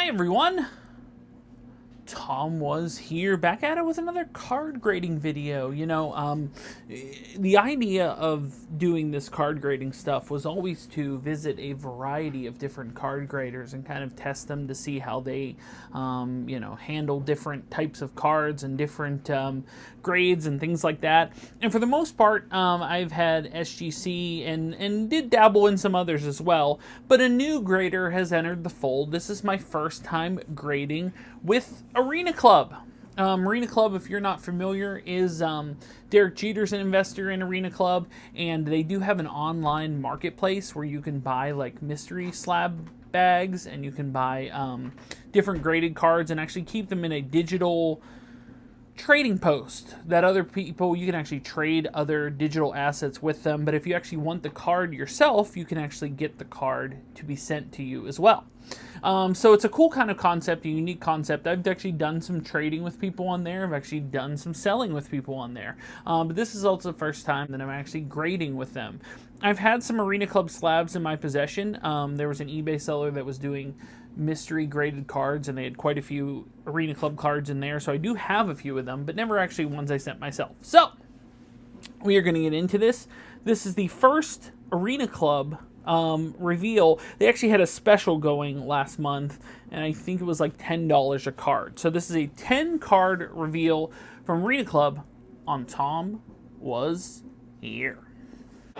Hi everyone, Tom was here, back at it with another card grading video. The idea of doing this card grading stuff was always to visit a variety of different card graders and kind of test them to see how they, handle different types of cards and different grades and things like that. And for the most part, I've had SGC and did dabble in some others as well. But a new grader has entered the fold. This is my first time grading with Arenaclub. Arenaclub, if you're not familiar, is Derek Jeter's an investor in Arenaclub, and they do have an online marketplace where you can buy like mystery slab bags, and you can buy different graded cards and actually keep them in a digital trading post that other people, you can actually trade other digital assets with them. But if you actually want the card yourself, you can actually get the card to be sent to you as well. So it's a cool kind of concept, a unique concept. I've actually done some trading with people on there. I've actually done some selling with people on there. But this is also the first time that I'm actually grading with them. I've had some Arenaclub slabs in my possession. There was an eBay seller that was doing mystery graded cards, and they had quite a few Arenaclub cards in there. So I do have a few of them, but never actually ones I sent myself. So we are going to get into this. This is the first Arenaclub reveal. They actually had a special going last month, and I think it was like $10 a card. So this is a 10 card reveal from Arenaclub on Tom Was Here.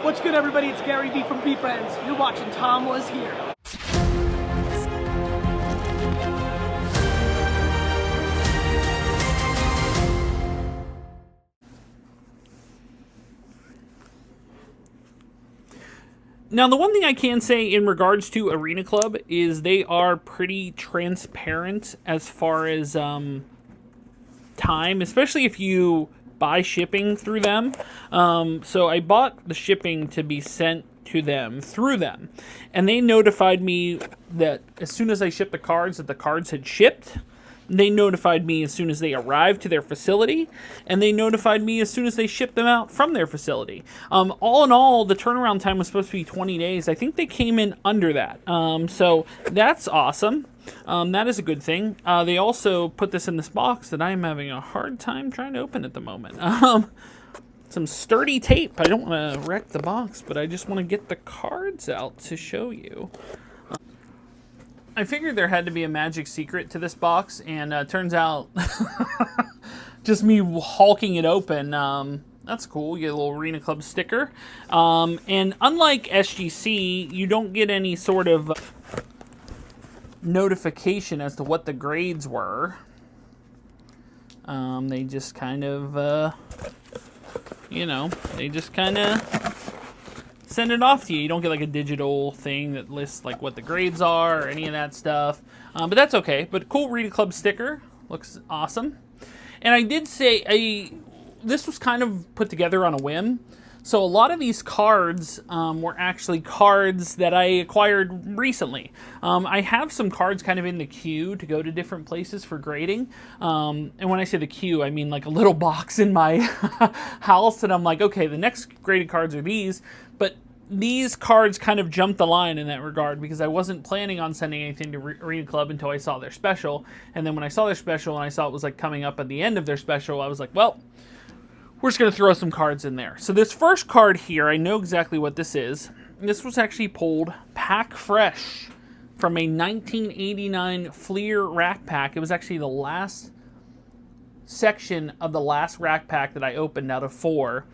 What's good, everybody? It's Gary V from B Friends. You're watching Tom Was Here. Now, the one thing I can say in regards to Arenaclub is they are pretty transparent as far as time, especially if you buy shipping through them. So I bought the shipping to be sent to them through them, and they notified me that as soon as I shipped the cards, that the cards had shipped. They notified me as soon as they arrived to their facility, and they notified me as soon as they shipped them out from their facility. All in all, the turnaround time was supposed to be 20 days. I think they came in under that. So that's awesome. That is a good thing. They also put this in this box that I am having a hard time trying to open at the moment. Some sturdy tape. I don't want to wreck the box, but I just want to get the cards out to show you. I figured there had to be a magic secret to this box, and turns out just me hulking it open. That's cool. You get a little Arenaclub sticker. And unlike SGC, you don't get any sort of notification as to what the grades were. They just kind of, they just kind of send it off to you. You don't get like a digital thing that lists like what the grades are or any of that stuff. But that's okay. But cool Arenaclub sticker. Looks awesome. And I did say this was kind of put together on a whim. So a lot of these cards were actually cards that I acquired recently. I have some cards kind of in the queue to go to different places for grading. And when I say the queue, I mean like a little box in my house. And I'm like, okay, the next graded cards are these. But these cards kind of jumped the line in that regard because I wasn't planning on sending anything to Arenaclub until I saw their special. And then when I saw their special and I saw it was like coming up at the end of their special, I was like, well, we're just going to throw some cards in there. So this first card here, I know exactly what this is. This was actually pulled pack fresh from a 1989 Fleer rack pack. It was actually the last section of the last rack pack that I opened out of 4.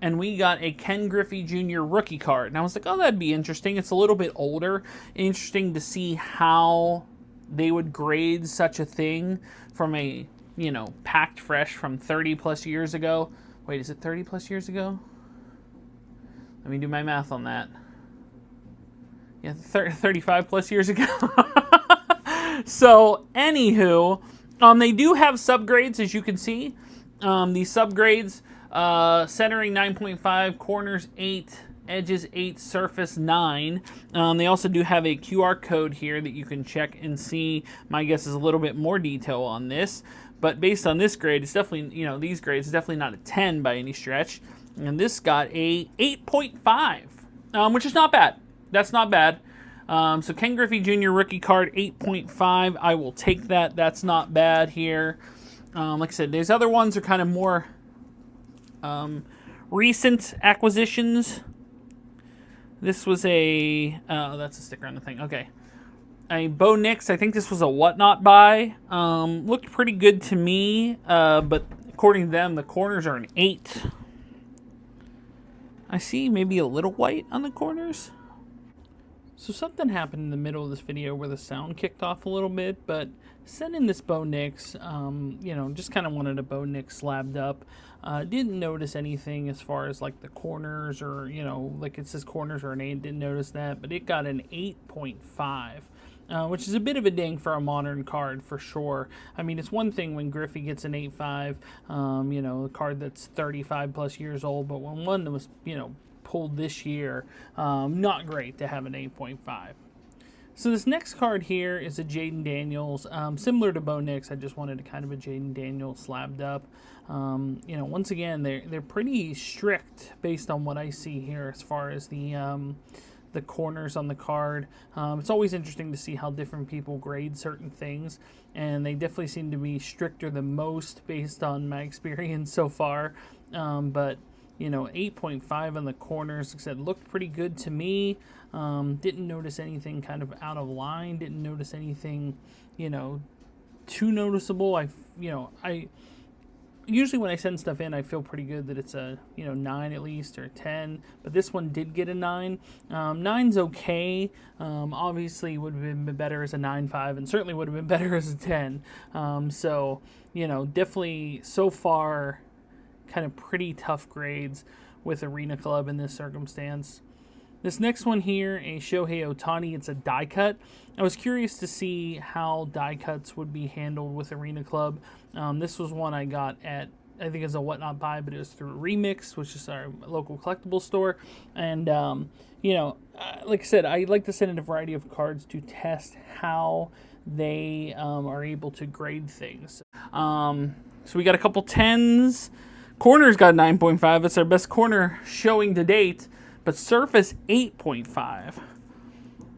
And we got a Ken Griffey Jr. rookie card. And I was like, oh, that'd be interesting. It's a little bit older. Interesting to see how they would grade such a thing from a, packed fresh from 30 plus years ago. Wait, is it 30 plus years ago? Let me do my math on that. Yeah, 35 plus years ago. So, anywho, they do have subgrades, as you can see. These subgrades, centering 9.5, corners 8, edges 8, surface 9. They also do have a QR code here that you can check and see. My guess is a little bit more detail on this. But based on this grade, it's definitely, these grades, it's definitely not a 10 by any stretch. And this got a 8.5, which is not bad. That's not bad. So Ken Griffey Jr. rookie card, 8.5. I will take that. That's not bad here. Like I said, these other ones are kind of more recent acquisitions. This was a... that's a sticker on the thing. Okay. A Bo Nix. I think this was a whatnot buy. Looked pretty good to me, but according to them, the corners are an 8. I see maybe a little white on the corners. So something happened in the middle of this video where the sound kicked off a little bit, but sent in this Bo Nix, you know, just kind of wanted a Bo Nix slabbed up. Didn't notice anything as far as like the corners or, you know, like it says corners are an 8, didn't notice that, but it got an 8.5. Which is a bit of a ding for a modern card for sure. I mean, it's one thing when Griffey gets an 8.5, you know, a card that's 35 plus years old, but when one that was, you know, pulled this year, not great to have an 8.5. So this next card here is a Jaden Daniels, similar to Bo Nix. I just wanted a kind of a Jaden Daniels slabbed up. You know, once again, they're pretty strict based on what I see here as far as the corners on the card. It's always interesting to see how different people grade certain things, and they definitely seem to be stricter than most based on my experience so far. But you know, 8.5 on the corners, like I said, looked pretty good to me. Didn't notice anything kind of out of line. Didn't notice anything, you know, too noticeable. I usually when I send stuff in, I feel pretty good that it's a, you know, 9 at least or 10. But this one did get a 9. 9's okay. Obviously would have been better as a 9.5, and certainly would have been better as a 10. So, you know, definitely so far kind of pretty tough grades with Arenaclub in this circumstance. This next one here, a Shohei Ohtani, it's a die cut. I was curious to see how die cuts would be handled with Arenaclub. This was one I got at, I think it's a whatnot buy, but it was through Remix, which is our local collectible store. And, you know, like I said, I like to send in a variety of cards to test how they are able to grade things. So we got a couple 10s. Corner's got 9.5. It's our best corner showing to date. But Surface, 8.5.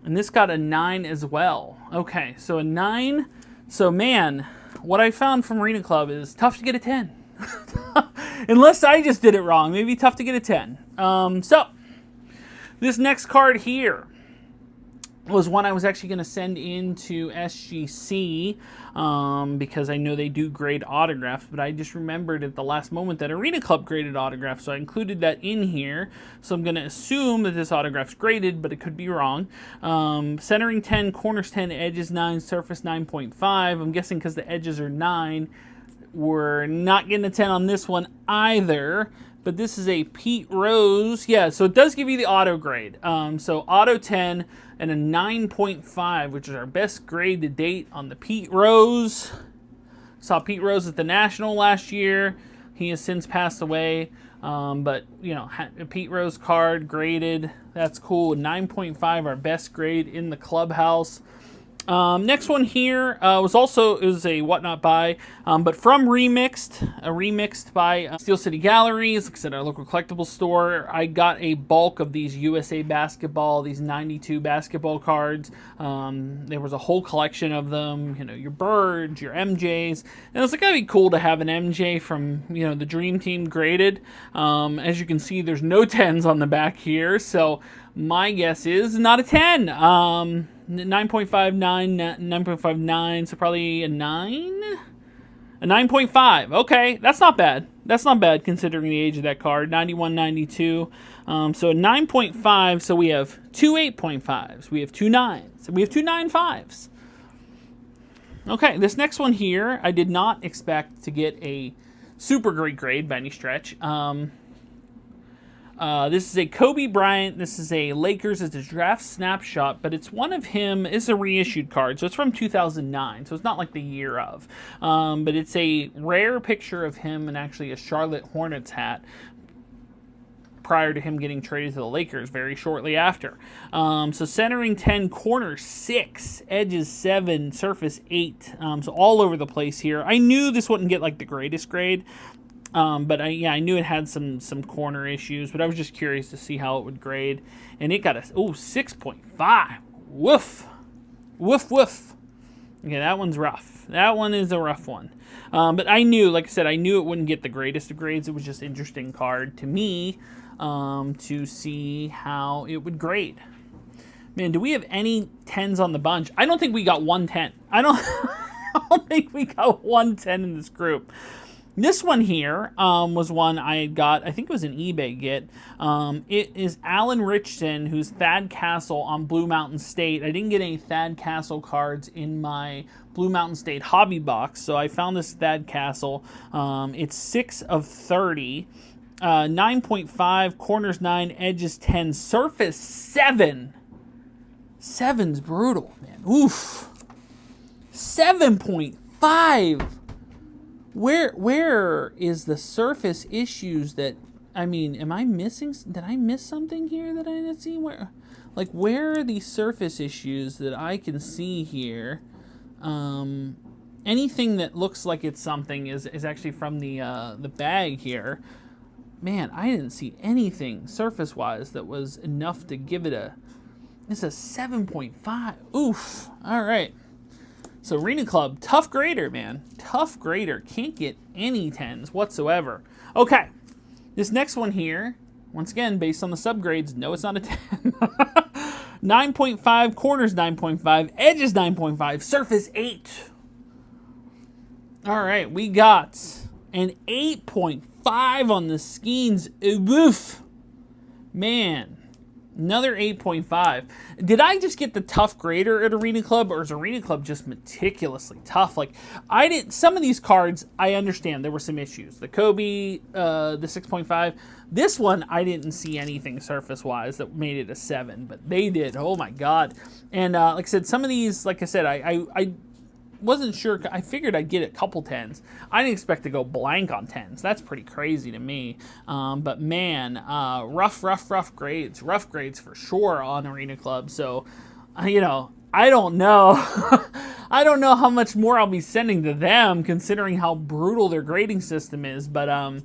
And this got a 9 as well. Okay, so a 9. So, man, what I found from Arenaclub is tough to get a 10. Unless I just did it wrong. Maybe tough to get a 10. So, this next card here was one I was actually going to send into SGC because I know they do grade autographs, but I just remembered at the last moment that Arenaclub graded autographs, so I included that in here. So I'm going to assume that this autograph's graded, but it could be wrong. Centering 10, corners 10, edges 9, surface 9.5. I'm guessing because the edges are 9. We're not getting a 10 on this one either. But this is a Pete Rose. Yeah, so it does give you the auto grade. So auto 10 and a 9.5, which is our best grade to date on the Pete Rose. Saw Pete Rose at the National last year. He has since passed away. But, you know, a Pete Rose card graded. That's cool. 9.5, our best grade in the clubhouse. Next one here is a whatnot buy, but from remixed by Steel City Galleries. Like I said, our local collectible store. I got a bulk of these USA basketball, these 92 basketball cards. There was a whole collection of them. You know, your Birds, your MJs, and it's like that'd be cool to have an MJ from, you know, the Dream Team graded. As you can see, there's no 10s on the back here, so my guess is not a 10. 9.59, 9.59, so probably a 9? A 9.5. Okay, that's not bad. That's not bad considering the age of that card. 91, 92. So a 9.5, so we have two 8.5s. We have two 9s. We have two 9.5s. Okay, this next one here, I did not expect to get a super great grade by any stretch. This is a Kobe Bryant. This is a Lakers. It's a draft snapshot, but it's one of him. It's a reissued card, so it's from 2009, so it's not like the year of. But it's a rare picture of him and actually a Charlotte Hornets hat prior to him getting traded to the Lakers very shortly after. So centering 10, corner 6, edges 7, surface 8. So all over the place here. I knew this wouldn't get like the greatest grade. But I knew it had some corner issues, but I was just curious to see how it would grade. And it got a 6.5. Woof. Woof, woof. Okay, that one's rough. That one is a rough one. But I knew, like I said, I knew it wouldn't get the greatest of grades. It was just an interesting card to me to see how it would grade. Man, do we have any 10s on the bunch? I don't think we got 1 10. I don't think we got 1 10 in this group. This one here was one I got, I think it was an eBay get. It is Alan Richardson, who's Thad Castle on Blue Mountain State. I didn't get any Thad Castle cards in my Blue Mountain State hobby box, so I found this Thad Castle. It's 6 of 30. 9.5, corners 9, edges 10, surface 7. 7's brutal, man. Oof. 7.5. Where is the surface issues that, I mean, am I missing, did I miss something here that I didn't see? Where are the surface issues that I can see here? Anything that looks like it's something is actually from the bag here. Man, I didn't see anything surface-wise that was enough to give it it's a 7.5. Oof. All right. So Arenaclub, tough grader, man. Tough grader. Can't get any 10s whatsoever. Okay. This next one here, once again, based on the subgrades, no, it's not a 10. 9.5, corners 9.5, edges 9.5, surface 8. All right, we got an 8.5 on the skeins. Oof. Man. Another 8.5. Did I just get the tough grader at Arenaclub, or is Arenaclub just meticulously tough? Like, some of these cards, I understand there were some issues. The Kobe, the 6.5. This one, I didn't see anything surface-wise that made it a 7, but they did. Oh my God. And like I said, some of these, like I said, I wasn't sure. I figured I'd get a couple 10s. I didn't expect to go blank on 10s. That's pretty crazy to me. But man, rough grades. Rough grades for sure on Arenaclub. So, I don't know. I don't know how much more I'll be sending to them, considering how brutal their grading system is. But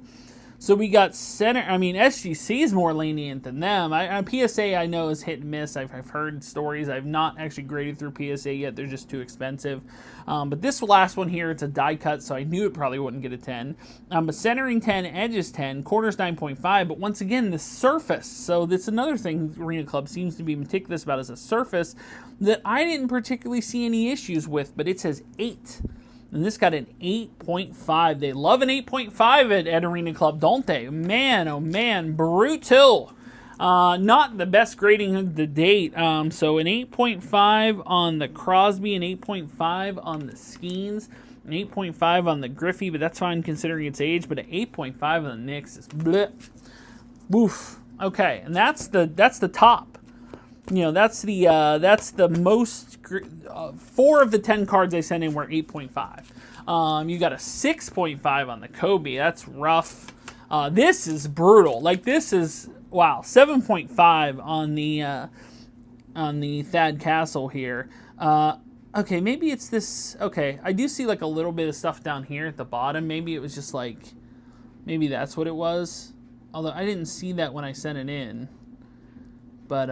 so we got SGC is more lenient than them. PSA I know is hit and miss. I've heard stories. I've not actually graded through PSA yet. They're just too expensive. But this last one here, it's a die cut, so I knew it probably wouldn't get a 10. But centering 10, edges 10, corners 9.5. But once again, the surface. So that's another thing Arenaclub seems to be meticulous about, is a surface that I didn't particularly see any issues with, but it says 8. And this got an 8.5. They love an 8.5 at Arenaclub, don't they? Man, oh man, brutal. Not the best grading of the date. So an 8.5 on the Crosby, an 8.5 on the Skeens, an 8.5 on the Griffey, but that's fine considering its age. But an 8.5 on the Knicks is bleh. Woof. Okay, and that's the top. That's the most. 4 of the 10 cards I sent in were 8.5. You got a 6.5 on the Kobe. That's rough. This is brutal. Like, this is, wow. 7.5 on the Thad Castle here. Okay, maybe it's this. Okay, I do see like a little bit of stuff down here at the bottom. Maybe it was just like, maybe that's what it was. Although I didn't see that when I sent it in. But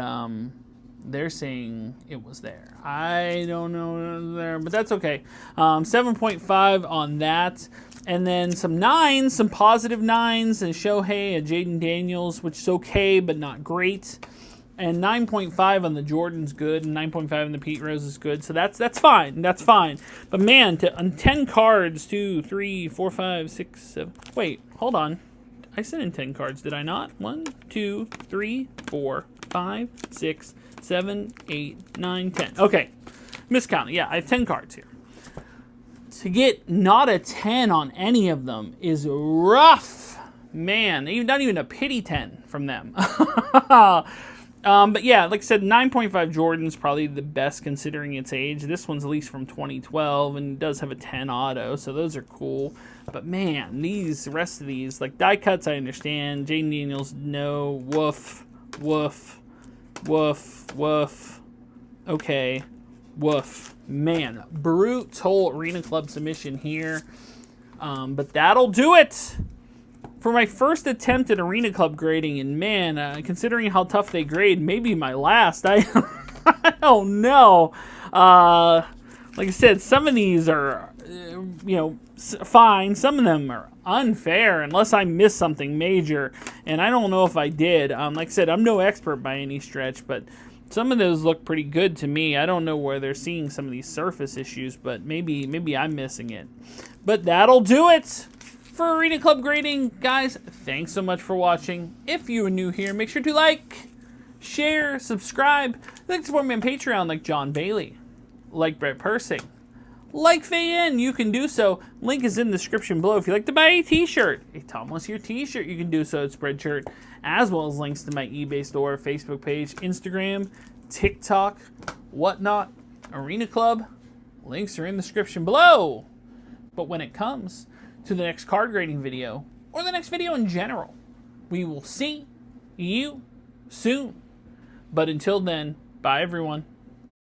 they're saying it was there. I don't know if it was there, but that's okay. 7.5 on that. And then some 9s, some positive 9s, and Shohei, a Jaden Daniels, which is okay, but not great. And 9.5 on the Jordan's good, and 9.5 on the Pete Rose is good. So that's fine. That's fine. But man, on 10 cards, 2, 3, 4, 5, 6, 7. Wait, hold on. I sent in 10 cards, did I not? 1, 2, 3, 4, 5, 6, 7, 8, 9, 10. Okay, miscounted. Yeah, I have 10 cards here. To get not a 10 on any of them is rough. Man, not even a pity 10 from them. But yeah, like I said, 9.5 Jordan's probably the best considering its age. This one's at least from 2012 and does have a 10 auto, so those are cool. But man, the rest of these, like die cuts, I understand. Jaden Daniels, no. Woof, woof, woof, woof. Okay, woof. Man, brutal Arenaclub submission here. But that'll do it for my first attempt at Arenaclub grading. And man, considering how tough they grade, maybe my last. I I don't know. Like I said, some of these are, fine. Some of them are unfair unless I missed something major, and I don't know if I did. Like I said, I'm no expert by any stretch, but some of those look pretty good to me. I don't know where they're seeing some of these surface issues, but maybe I'm missing it. But that'll do it for Arena Club grading. Guys, thanks so much for watching. If you are new here, make sure to like, share, subscribe. Like to support me on Patreon like John Bailey, like Brett Persing, like Fayen. You can do so. Link is in the description below. If you'd like to buy a t-shirt, a TomWasHere t-shirt, you can do so at Spreadshirt, as well as links to my eBay store, Facebook page, Instagram, TikTok, whatnot, Arena Club. Links are in the description below. But when it comes to the next card grading video, or the next video in general, we will see you soon. But until then, bye everyone.